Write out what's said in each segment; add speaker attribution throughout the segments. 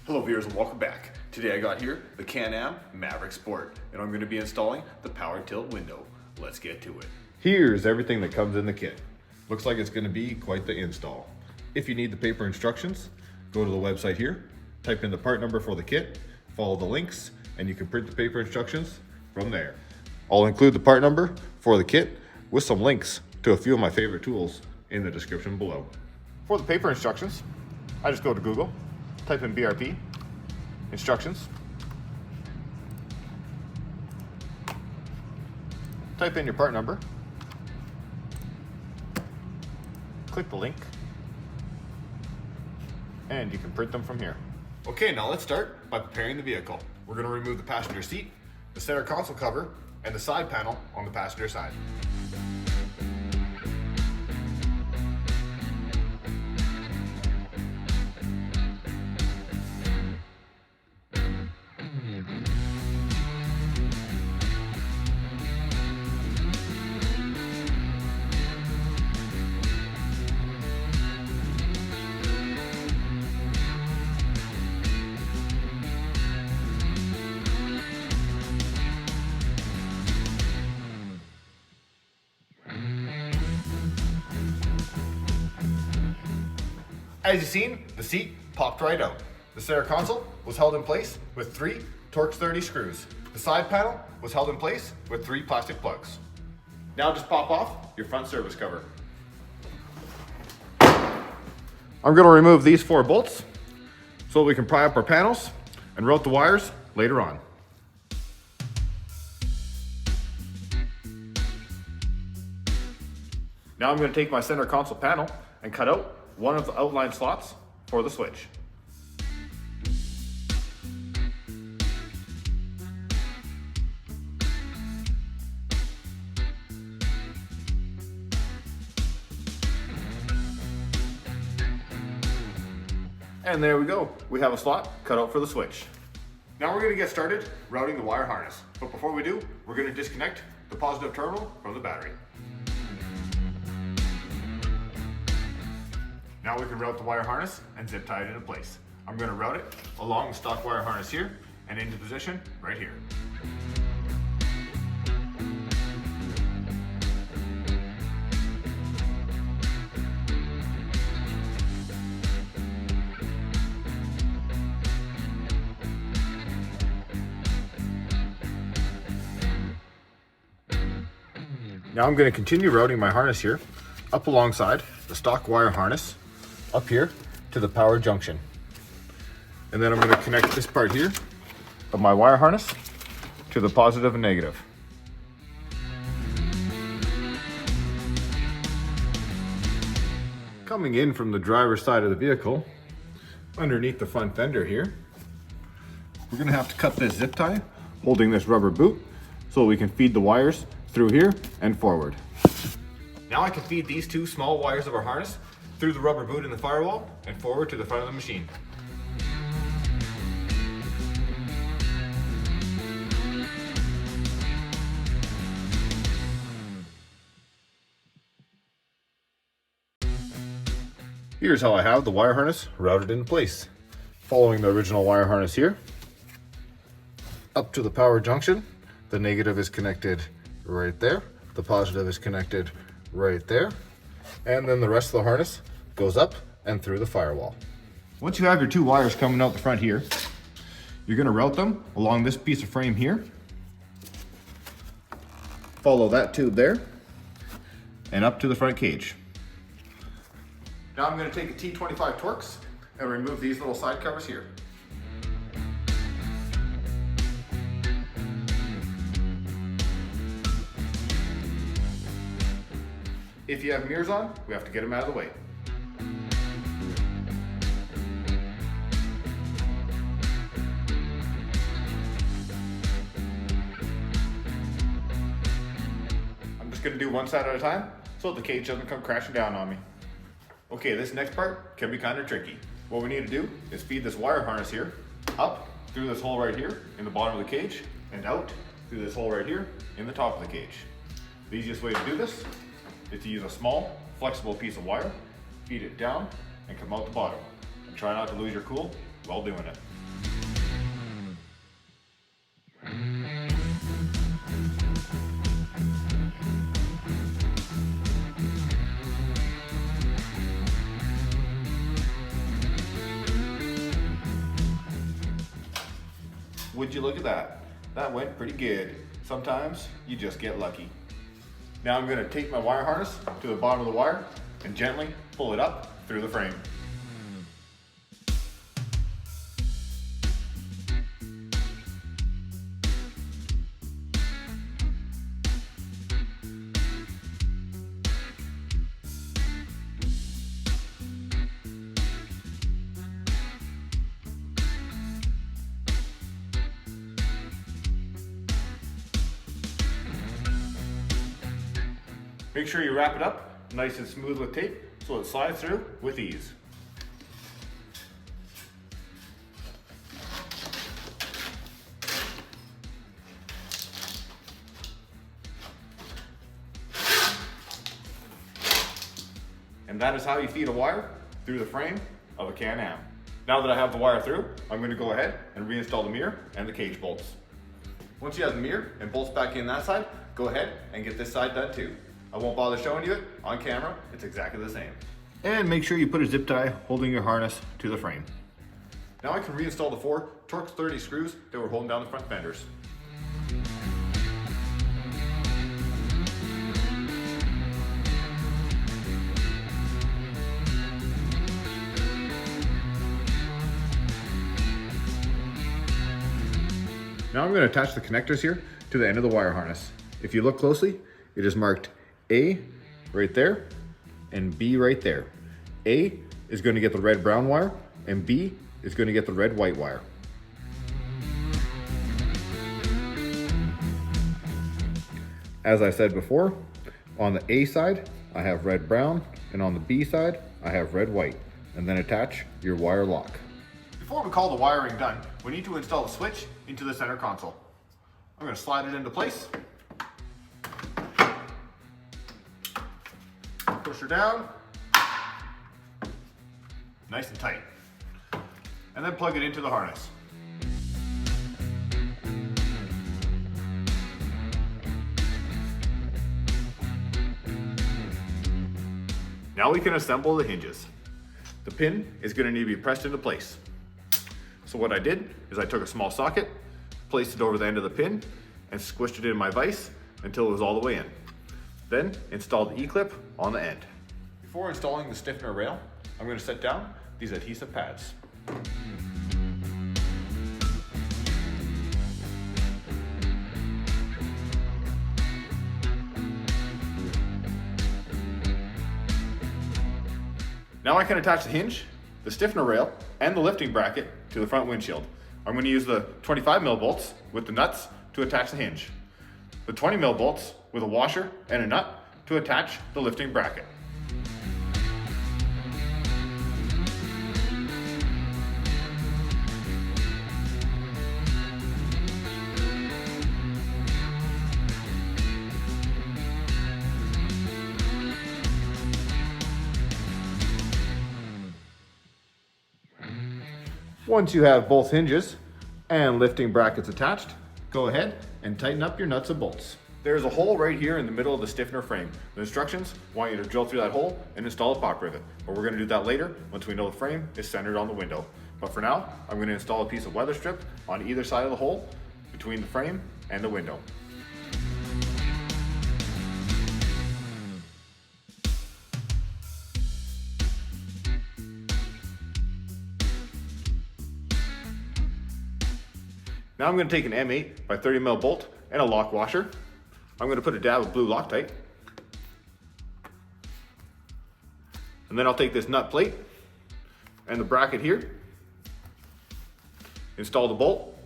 Speaker 1: Hello viewers and welcome back. Today I got here the Can-Am Maverick Sport and I'm going to be installing the power tilt window. Let's get to it. Here's everything that comes in the kit. Looks like it's going to be quite the install. If you need the paper instructions, go to the website here, type in the part number for the kit, follow the links, and you can print the paper instructions from there. I'll include the part number for the kit with some links to a few of my favorite tools in the description below. For the paper instructions, I just go to Google, type in BRP, instructions, type in your part number, click the link, and you can print them from here. Okay, now let's start by preparing the vehicle. We're going to remove the passenger seat, the center console cover, and the side panel on the passenger side. As you've seen, the seat popped right out. The center console was held in place with 3 Torx 30 screws. The side panel was held in place with 3 plastic plugs. Now just pop off your front service cover. I'm going to remove these 4 bolts so we can pry up our panels and route the wires later on. Now I'm going to take my center console panel and cut out one of the outline slots for the switch. And there we go. We have a slot cut out for the switch. Now we're going to get started routing the wire harness. But before we do, we're going to disconnect the positive terminal from the battery. Now we can route the wire harness and zip tie it into place. I'm going to route it along the stock wire harness here and into position right here. Now I'm going to continue routing my harness here up alongside the stock wire harness up here to the power junction. And then I'm going to connect this part here of my wire harness to the positive and negative. Coming in from the driver's side of the vehicle, underneath the front fender here, we're going to have to cut this zip tie holding this rubber boot so we can feed the wires through here and forward. Now I can feed these 2 small wires of our harness through the rubber boot in the firewall and forward to the front of the machine. Here's how I have the wire harness routed into place. Following the original wire harness here, up to the power junction, the negative is connected right there, the positive is connected right there, and then the rest of the harness goes up and through the firewall. Once you have your 2 wires coming out the front here, you're going to route them along this piece of frame here. Follow that tube there and up to the front cage. Now I'm going to take a T25 Torx and remove these little side covers here. If you have mirrors on, we have to get them out of the way. I'm just going to do one side at a time so the cage doesn't come crashing down on me. Okay, this next part can be kind of tricky. What we need to do is feed this wire harness here up through this hole right here in the bottom of the cage and out through this hole right here in the top of the cage. The easiest way to do this is to use a small, flexible piece of wire, feed it down, and come out the bottom. And try not to lose your cool while doing it. Would you look at that? That went pretty good. Sometimes you just get lucky. Now I'm going to tape my wire harness to the bottom of the wire and gently pull it up through the frame. Make sure you wrap it up nice and smooth with tape so it slides through with ease. And that is how you feed a wire through the frame of a Can-Am. Now that I have the wire through, I'm going to go ahead and reinstall the mirror and the cage bolts. Once you have the mirror and bolts back in that side, go ahead and get this side done too. I won't bother showing you it on camera, it's exactly the same. And make sure you put a zip tie holding your harness to the frame. Now I can reinstall the 4 Torx 30 screws that were holding down the front fenders. Now I'm going to attach the connectors here to the end of the wire harness. If you look closely, it is marked A right there and B right there. A is going to get the red-brown wire and B is going to get the red-white wire. As I said before, on the A side, I have red-brown, and on the B side, I have red-white, and then attach your wire lock. Before we call the wiring done, we need to install a switch into the center console. I'm going to slide it into place. Push her down, nice and tight, and then plug it into the harness. Now we can assemble the hinges. The pin is going to need to be pressed into place. So what I did is I took a small socket, placed it over the end of the pin, and squished it in my vise until it was all the way in. Then install the E-clip on the end. Before installing the stiffener rail, I'm going to set down these adhesive pads. Now I can attach the hinge, the stiffener rail, and the lifting bracket to the front windshield. I'm going to use the 25mm bolts with the nuts to attach the hinge. The 20mm bolts with a washer and a nut to attach the lifting bracket. Once you have both hinges and lifting brackets attached, go ahead and tighten up your nuts and bolts. There's a hole right here in the middle of the stiffener frame. The instructions want you to drill through that hole and install a pop rivet, but we're going to do that later once we know the frame is centered on the window. But for now, I'm going to install a piece of weather strip on either side of the hole between the frame and the window. Now I'm going to take an M8 by 30mm bolt and a lock washer. I'm going to put a dab of blue Loctite. And then I'll take this nut plate and the bracket here, install the bolt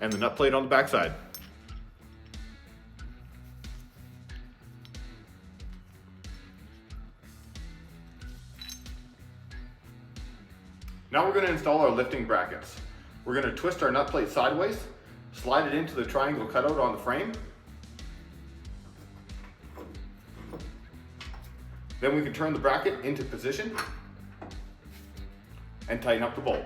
Speaker 1: and the nut plate on the back side. Now we're going to install our lifting brackets. We're going to twist our nut plate sideways, slide it into the triangle cutout on the frame. Then we can turn the bracket into position and tighten up the bolt.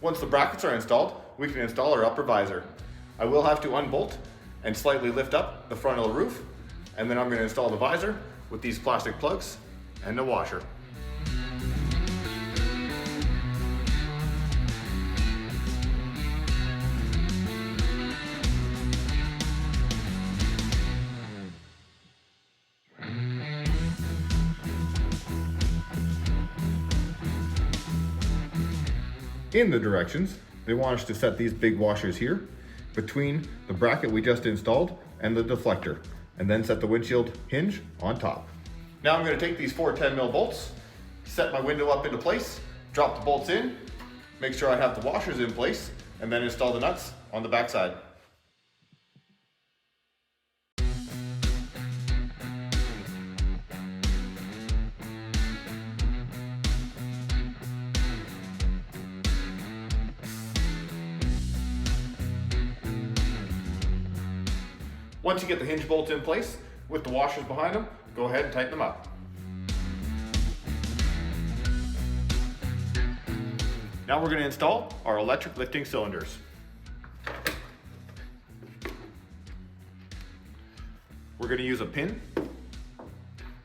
Speaker 1: Once the brackets are installed, we can install our upper visor. I will have to unbolt and slightly lift up the front of the roof And then I'm going to install the visor with these plastic plugs and the washer. In the directions, they want us to set these big washers here between the bracket we just installed and the deflector, and then set the windshield hinge on top. Now I'm going to take these 4 10mm bolts, set my window up into place, drop the bolts in, make sure I have the washers in place, and then install the nuts on the back side. Once you get the hinge bolts in place, with the washers behind them, go ahead and tighten them up. Now we're going to install our electric lifting cylinders. We're going to use a pin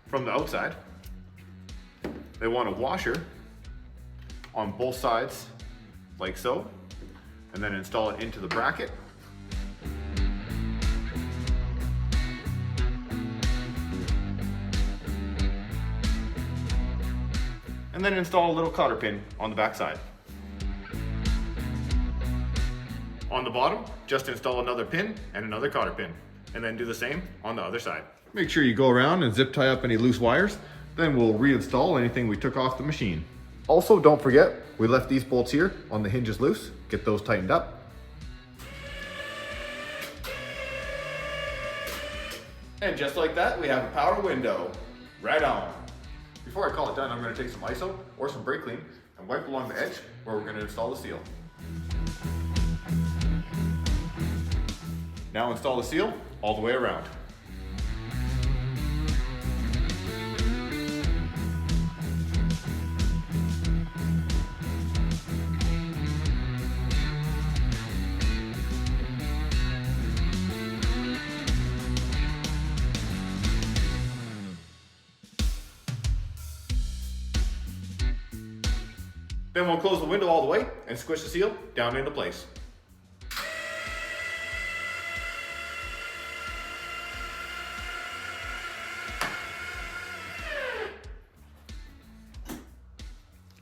Speaker 1: from the outside. They want a washer on both sides, like so, and then install it into the bracket. And then install a little cotter pin on the back side. On the bottom, just install another pin and another cotter pin, and then do the same on the other side. Make sure you go around and zip tie up any loose wires, then we'll reinstall anything we took off the machine. Also, don't forget, we left these bolts here on the hinges loose. Get those tightened up. And just like that, we have a power window. Right on. Before I call it done, I'm going to take some ISO or some brake clean and wipe along the edge where we're going to install the seal. Now install the seal all the way around. Then we'll close the window all the way and squish the seal down into place.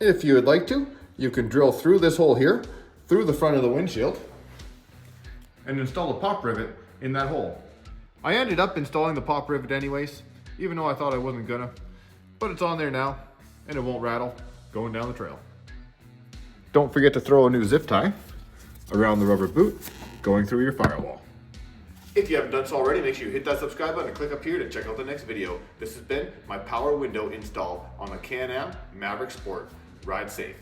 Speaker 1: If you would like to, you can drill through this hole here, through the front of the windshield, and install a pop rivet in that hole. I ended up installing the pop rivet anyways, even though I thought I wasn't gonna, but it's on there now, and it won't rattle going down the trail. Don't forget to throw a new zip tie around the rubber boot going through your firewall. If you haven't done so already, make sure you hit that subscribe button and click up here to check out the next video. This has been my power window install on the Can-Am Maverick Sport. Ride safe.